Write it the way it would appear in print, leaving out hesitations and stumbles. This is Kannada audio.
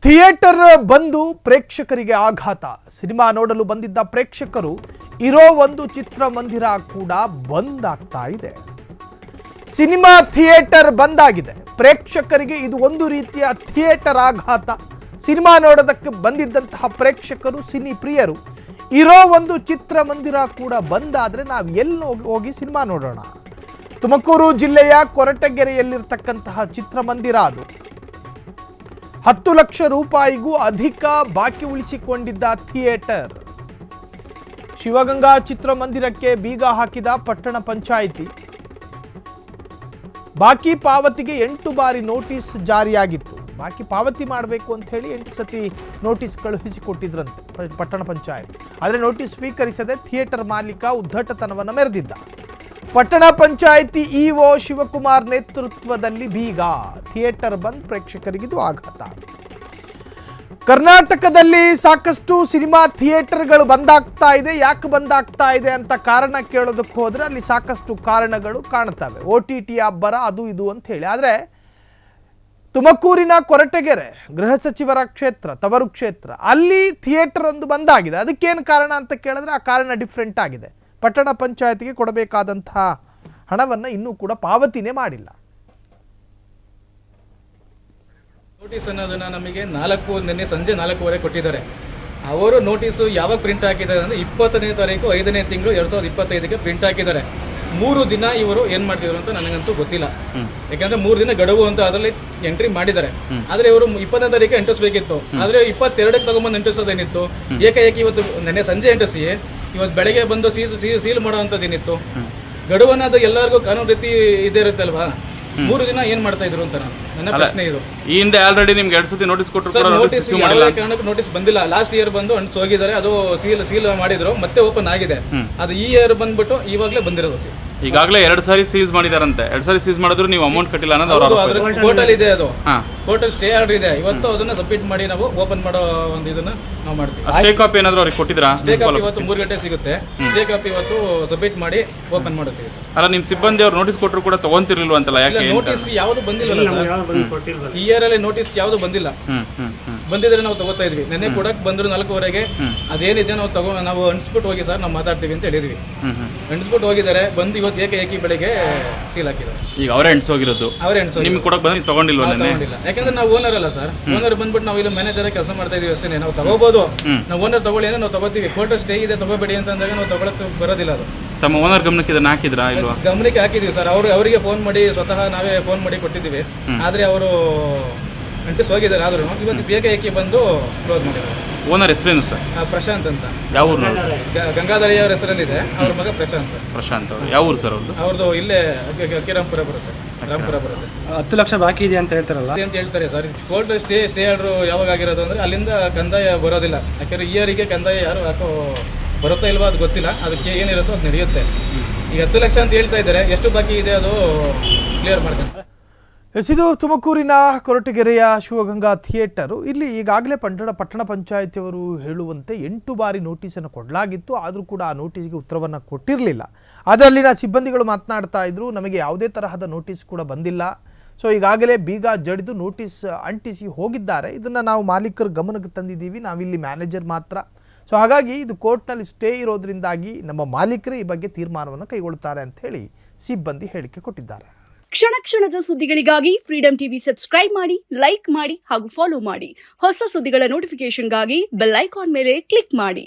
ಥಿಯೇಟರ್ ಬಂದು ಪ್ರೇಕ್ಷಕರಿಗೆ ಆಘಾತ. ಸಿನಿಮಾ ನೋಡಲು ಬಂದಿದ್ದ ಪ್ರೇಕ್ಷಕರು ಇರೋ ಒಂದು ಚಿತ್ರಮಂದಿರ ಕೂಡ ಬಂದ್ ಆಗ್ತಾ ಇದೆ. ಸಿನಿಮಾ ಥಿಯೇಟರ್ ಬಂದಾಗಿದೆ. ಪ್ರೇಕ್ಷಕರಿಗೆ ಇದು ಒಂದು ರೀತಿಯ ಥಿಯೇಟರ್ ಆಘಾತ. ಸಿನಿಮಾ ನೋಡೋದಕ್ಕೆ ಬಂದಿದ್ದಂತಹ ಪ್ರೇಕ್ಷಕರು, ಸಿನಿ ಪ್ರಿಯರು, ಇರೋ ಒಂದು ಚಿತ್ರಮಂದಿರ ಕೂಡ ಬಂದಾದ್ರೆ ನಾವು ಎಲ್ಲಿ ಹೋಗಿ ಸಿನಿಮಾ ನೋಡೋಣ? ತುಮಕೂರು ಜಿಲ್ಲೆಯ ಕೊರಟಗೆರೆಯಲ್ಲಿರ್ತಕ್ಕಂತಹ ಚಿತ್ರಮಂದಿರ ಅದು. 10 ಲಕ್ಷ ರೂಪಾಯಿಗೂ ಅಧಿಕ ಬಾಕಿ ಉಳಿಸಿಕೊಂಡಿದ್ದ ಥಿಯೇಟರ್. ಶಿವಗಂಗಾ ಚಿತ್ರಮಂದಿರಕ್ಕೆ ಬೀಗ ಹಾಕಿದ ಪಟ್ಟಣ ಪಂಚಾಯಿತಿ. ಬಾಕಿ ಪಾವತಿಗೆ 8 ಬಾರಿ ನೋಟಿಸ್ ಜಾರಿಯಾಗಿತ್ತು. ಬಾಕಿ ಪಾವತಿ ಮಾಡಬೇಕು ಅಂತ ಹೇಳಿ 8 ಸತಿ ನೋಟಿಸ್ ಕಳುಹಿಸಿಕೊಟ್ಟಿದ್ರಂತೆ ಪಟ್ಟಣ ಪಂಚಾಯತ್. ಆದರೆ ನೋಟಿಸ್ ಸ್ವೀಕರಿಸದೆ ಥಿಯೇಟರ್ ಮಾಲೀಕ ಉದ್ದಟತನವನ್ನು ಮೆರೆದಿದ್ದ. ಪಟ್ಟಣ ಪಂಚಾಯಿತಿ ಇಒ ಶಿವಕುಮಾರ್ ನೇತೃತ್ವದಲ್ಲಿ ಬೀಗ. ಥಿಯೇಟರ್ ಬಂದ್, ಪ್ರೇಕ್ಷಕರಿಗಿದು ಆಘಾತ. ಕರ್ನಾಟಕದಲ್ಲಿ ಸಾಕಷ್ಟು ಸಿನಿಮಾ ಥಿಯೇಟರ್ಗಳು ಬಂದಾಗ್ತಾ ಇದೆ. ಯಾಕೆ ಬಂದಾಗ್ತಾ ಇದೆ ಅಂತ ಕಾರಣ ಕೇಳೋದಕ್ಕೆ ಹೋದ್ರೆ ಅಲ್ಲಿ ಸಾಕಷ್ಟು ಕಾರಣಗಳು ಕಾಣ್ತವೆ. OTT ಅಬ್ಬರ, ಅದು ಇದು ಅಂತ ಹೇಳಿ. ಆದರೆ ತುಮಕೂರಿನ ಕೊರಟಗೆರೆ ಗೃಹ ಸಚಿವರ ಕ್ಷೇತ್ರ, ತವರು ಕ್ಷೇತ್ರ, ಅಲ್ಲಿ ಥಿಯೇಟರ್ ಒಂದು ಬಂದಾಗಿದೆ. ಅದಕ್ಕೇನು ಕಾರಣ ಅಂತ ಕೇಳಿದ್ರೆ ಆ ಕಾರಣ ಡಿಫ್ರೆಂಟ್ ಆಗಿದೆ. ಪಟ್ಟಣ ಪಂಚಾಯತ್ಗೆ ಕೊಡಬೇಕಾದಂತಹ ಹಣವನ್ನು ಇನ್ನೂ ಕೂಡ ಪಾವತಿನೇ ಮಾಡಿಲ್ಲ. ನೋಟಿಸ್ ಅನ್ನೋದನ್ನ ನಮಗೆ ನಿನ್ನೆ ಸಂಜೆ 4:15 ಕೊಟ್ಟಿದ್ದಾರೆ. ಅವರು ನೋಟಿಸು ಯಾವಾಗ ಪ್ರಿಂಟ್ ಹಾಕಿದ್ದಾರೆ ಅಂದರೆ 20ನೇ ತಾರೀಕು 5ನೇ ತಿಂಗಳು 2025ಗೆ ಪ್ರಿಂಟ್ ಹಾಕಿದ್ದಾರೆ. 3 ದಿನ ಇವರು ಏನು ಮಾಡ್ತಿದ್ರು ಅಂತ ನನಗಂತೂ ಗೊತ್ತಿಲ್ಲ. ಯಾಕಂದ್ರೆ 3 ದಿನ ಗಡುವು ಅಂತ ಅದರಲ್ಲಿ ಎಂಟ್ರಿ ಮಾಡಿದ್ದಾರೆ. ಆದರೆ ಇವರು 20ನೇ ತಾರೀಕು ಅಂಟಿಸ್ಬೇಕಿತ್ತು. ಆದರೆ 22ಕ್ಕೆ ತಗೊಂಬಂದು ಅಂಟಿಸೋದೇನಿತ್ತು? ಏಕಾಏಕಿ ಇವತ್ತು ನೆನ್ನೆ ಸಂಜೆ ಅಂಟಿಸಿ ಇವತ್ತು ಬೆಳಗ್ಗೆ ಬಂದು ಸೀಲ್ ಮಾಡೋವಂಥದ್ದೇನಿತ್ತು? ಗಡುವನ್ನ ಅದು ಎಲ್ಲರಿಗೂ ಕಾನೂನು ರೀತಿ ಇದೇ ಇರುತ್ತಲ್ವಾ? 3 ದಿನ ಏನ್ ಮಾಡ್ತಾ ಇದ್ರು ಅಂತ ನನ್ನ ಪ್ರಶ್ನೆ ಇದು. ಈ ಹಿಂದೆ ಆಲ್ರೆಡಿ ನಿಮ್ಗೆ 2 ಸತಿ ನೋಟಿಸ್ ಕೊಟ್ಟರು. ನೋಟಿಸ್ ಯಾವುದೇ ಕಾರಣಕ್ಕೂ ನೋಟಿಸ್ ಬಂದಿಲ್ಲ. ಲಾಸ್ಟ್ ಇಯರ್ ಬಂದು ಅಂಟಿಸಿ ಹೋಗಿದ್ದಾರೆ. ಅದು ಸೀಲ್ ಮಾಡಿದ್ರು, ಮತ್ತೆ ಓಪನ್ ಆಗಿದೆ. ಅದು ಈ ಇಯರ್ ಬಂದ್ಬಿಟ್ಟು ಇವಾಗಲೇ ಬಂದಿರೋದು. ಈಗಾಗಲೇ 2 ಸಾರಿ ಸೀಸ್ ಮಾಡಿದಾರಂತೆ. 2 ಸಾರಿ ಸೀಸ್ ಮಾಡಿದ್ರು ನೀವು ಅಮೌಂಟ್ ಕಟ್ಟಿಲ್ಲ ಅನ್ನೋದು ಅವರ ಕೋರ್ಟಲ್ ಇದೆ. ಅದು ಕೋರ್ಟಲ್ ಸ್ಟೇ ಆರ್ಡರ್ ಇದೆ. ಇವತ್ತು ಅದನ್ನ ಸಬ್ಮಿಟ್ ಮಾಡಿ ನಾವು ಓಪನ್ ಮಾಡೋ ಒಂದು ಇದನ್ನ ನಾವು ಮಾಡ್ತೀವಿ. ಸ್ಟೇ ಕಾಪಿ ಏನಾದ್ರು ಅವ್ರಿಗೆ ಕೊಟ್ಟಿದ್ರಾ? ಸ್ಟೇ ಕಾಪಿ ಇವತ್ತು 3 ಗಂಟೆ ಸಿಗುತ್ತೆ. ಸ್ಟೇ ಕಾಪಿ ಇವತ್ತು ಸಬ್ಮಿಟ್ ಮಾಡಿ ಓಪನ್ ಮಾಡುತ್ತೀವಿ. ಅಲ್ಲ, ನಿಮ್ ಸಿಬ್ಬಂದಿ ಅವ್ರು ನೋಟಿಸ್ ಕೊಟ್ಟರು ಕೂಡ ತಗೊಂತಿರ್ಲಿಲ್ವ ಅಂತಲ್ಲ? ಯಾಕೆ ನೋಟಿಸ್ ಯಾವುದು ಬಂದಿಲ್ಲ ಸರ್. ಈ ಇಯರ್ ಅಲ್ಲಿ ನೋಟಿಸ್ ಯಾವುದು ಬಂದಿಲ್ಲ. ಬಂದಿದ್ರೆ ನಾವು ತಗೋತಾ ಇದ್ವಿ. ನೆನ್ನೆ ಕೊಡಕ್ ಬಂದ್ರು 4:15ಗೆ. ಅದೇನಿದೆ ನಾವು ಅಂಟಿಸ್ಬಿಟ್ಟು ಹೋಗಿ ಸರ್, ನಾವು ಮಾತಾಡ್ತೀವಿ ಅಂತ ಹೇಳಿದ್ವಿ. ಅಂಟಿಸ್ಬಿಟ್ಟು ಹೋಗಿದ್ದಾರೆ. ಬಂದು ಇವತ್ತು ಏಕಾಏಕಿ ಬೆಳಿಗ್ಗೆ ಸೀಲ್ ಹಾಕಿದ್ದಾರೆ. ಈಗ ಅವರೇ ಎಂಟ್ಸೋಗಿರೋದು. ನಿಮ್ಗೆ ಕೊಡಕ್ ಬಂದ್ರೆ ತಗೊಂಡಿಲ್ವ? ಯಾಕಂದ್ರೆ ನಾವು ಓನರ್ ಅಲ್ಲ ಸರ್. ಓನರ್ ಬಂದ್ಬಿಟ್ಟು ನಾವು ಇಲ್ಲಿ ಮ್ಯಾನೇಜರ್ ಕೆಲಸ ಮಾಡ್ತಾ ಇದೀವಿ ಅಷ್ಟೇ. ನಾವು ತಗೋಬಹುದು. ನಾವು ಓನರ್ ತಗೊಳ್ಳಿ ಅಂದ್ರೆ ನಾವು ತಗೋತೀವಿ. ಕೋರ್ಟ್ ಸ್ಟೇ ಇದೆ, ತಗೋಬೇಡಿ ಅಂತ ಅಂದಾಗ ನಾವು ತಗೊಳಕ್ ಬರೋದಿಲ್ಲ. ಅದು ತಮ್ಮ ಓನರ್ ಗಮನಕ್ಕೆ ಇದನ್ನ ಹಾಕಿದ್ರಾ ಇಲ್ವಾ? ಗಮನಕ್ಕೆ ಹಾಕಿದೀವಿ ಸರ್. ಅವರಿಗೆ ಫೋನ್ ಮಾಡಿ, ಸ್ವತಃ ನಾವೇ ಫೋನ್ ಮಾಡಿ ಕೊಟ್ಟಿದ್ದೀವಿ. ಆದ್ರೆ ಅವರು ಅಂಟಿಸ್ ಹೋಗಿದ್ದಾರೆ. ಆದ್ರೂ ಇವತ್ತು ಏಕಾಏಕಿ ಬಂದು ಕ್ಲೋಸ್ ಮಾಡಿದ್ದಾರೆ. ಓನರ್ ಹೆಸರೇನು ಸರ್? ಪ್ರಶಾಂತ್ ಅಂತ. ಯಾವ ಊರು? ಗಂಗಾಧರಿ ಅವರ ಹೆಸರಲ್ಲಿದೆ. ಅವ್ರ ಮಗ ಪ್ರಶಾಂತ್. ಅವ್ರು ಯಾವ ಊರು ಸರ್? ಅವ್ರದ್ದು ಇಲ್ಲೇ ಕಿರಾಂಪುರ ಬರುತ್ತೆ. ರಾಂಪುರ ಬರುತ್ತೆ. 10 ಲಕ್ಷ ಬಾಕಿ ಇದೆ ಅಂತ ಹೇಳ್ತಾರಲ್ಲ ಅಂತ ಹೇಳ್ತಾರೆ ಸರ್. ಕೋರ್ಟ್ ಸ್ಟೇ ಆರ್ಡರ್ ಯಾವಾಗ ಆಗಿರೋದು ಅಂದ್ರೆ ಅಲ್ಲಿಂದ ಕಂದಾಯ ಬರೋದಿಲ್ಲ. ಯಾಕಂದ್ರೆ ಇಯರಿಗೆ ಕಂದಾಯ ಯಾರು ಯಾಕೋ ಬರುತ್ತಾ ಇಲ್ವಾ ಅದು ಗೊತ್ತಿಲ್ಲ. ಅದಕ್ಕೆ ಏನಿರುತ್ತೋ ಅದು ನಡೆಯುತ್ತೆ. ಈಗ 10 ಲಕ್ಷ ಅಂತ ಹೇಳ್ತಾ ಇದ್ದಾರೆ. ಎಷ್ಟು ಬಾಕಿ ಇದೆ ಅದು ಕ್ಲಿಯರ್ ಮಾಡ್ತಾರೆ. ಇದು ತುಮಕೂರಿನ ಕೊರಟಗೆರೆಯ ಶಿವಗಂಗಾ ಥಿಯೇಟರು. ಇಲ್ಲಿ ಈಗಾಗಲೇ ಪಟ್ಟಣ ಪಂಚಾಯಿತಿಯವರು ಹೇಳುವಂತೆ 8 ಬಾರಿ ನೋಟಿಸನ್ನು ಕೊಡಲಾಗಿತ್ತು. ಆದರೂ ಕೂಡ ಆ ನೋಟಿಸ್ಗೆ ಉತ್ತರವನ್ನು ಕೊಟ್ಟಿರಲಿಲ್ಲ. ಆದರೆ ಅಲ್ಲಿನ ಸಿಬ್ಬಂದಿಗಳು ಮಾತನಾಡ್ತಾ ಇದ್ರು, ನಮಗೆ ಯಾವುದೇ ತರಹದ ನೋಟಿಸ್ ಕೂಡ ಬಂದಿಲ್ಲ. ಸೊ ಈಗಾಗಲೇ ಬೀಗ ಜಡಿದು ನೋಟಿಸ್ ಅಂಟಿಸಿ ಹೋಗಿದ್ದಾರೆ. ಇದನ್ನು ನಾವು ಮಾಲೀಕರ ಗಮನಕ್ಕೆ ತಂದಿದ್ದೀವಿ. ನಾವಿಲ್ಲಿ ಮ್ಯಾನೇಜರ್ ಮಾತ್ರ. ಸೊ ಹಾಗಾಗಿ ಇದು ಕೋರ್ಟ್ನಲ್ಲಿ ಸ್ಟೇ ಇರೋದ್ರಿಂದಾಗಿ ನಮ್ಮ ಮಾಲೀಕರೇ ಈ ಬಗ್ಗೆ ತೀರ್ಮಾನವನ್ನು ಕೈಗೊಳ್ಳುತ್ತಾರೆ ಅಂತ ಹೇಳಿ ಸಿಬ್ಬಂದಿ ಹೇಳಿಕೆ ಕೊಟ್ಟಿದ್ದಾರೆ. ಕ್ಷಣ ಕ್ಷಣದ ಸುದ್ದಿಗಳಿಗಾಗಿ ಫ್ರೀಡಂ ಟಿವಿ ಸಬ್ಸ್ಕ್ರೈಬ್ ಮಾಡಿ, ಲೈಕ್ ಮಾಡಿ ಹಾಗೂ ಫಾಲೋ ಮಾಡಿ. ಹೊಸ ಸುದ್ದಿಗಳ ನೋಟಿಫಿಕೇಶನ್ಗಾಗಿ ಬೆಲ್ ಐಕಾನ್ ಮೇಲೆ ಕ್ಲಿಕ್ ಮಾಡಿ.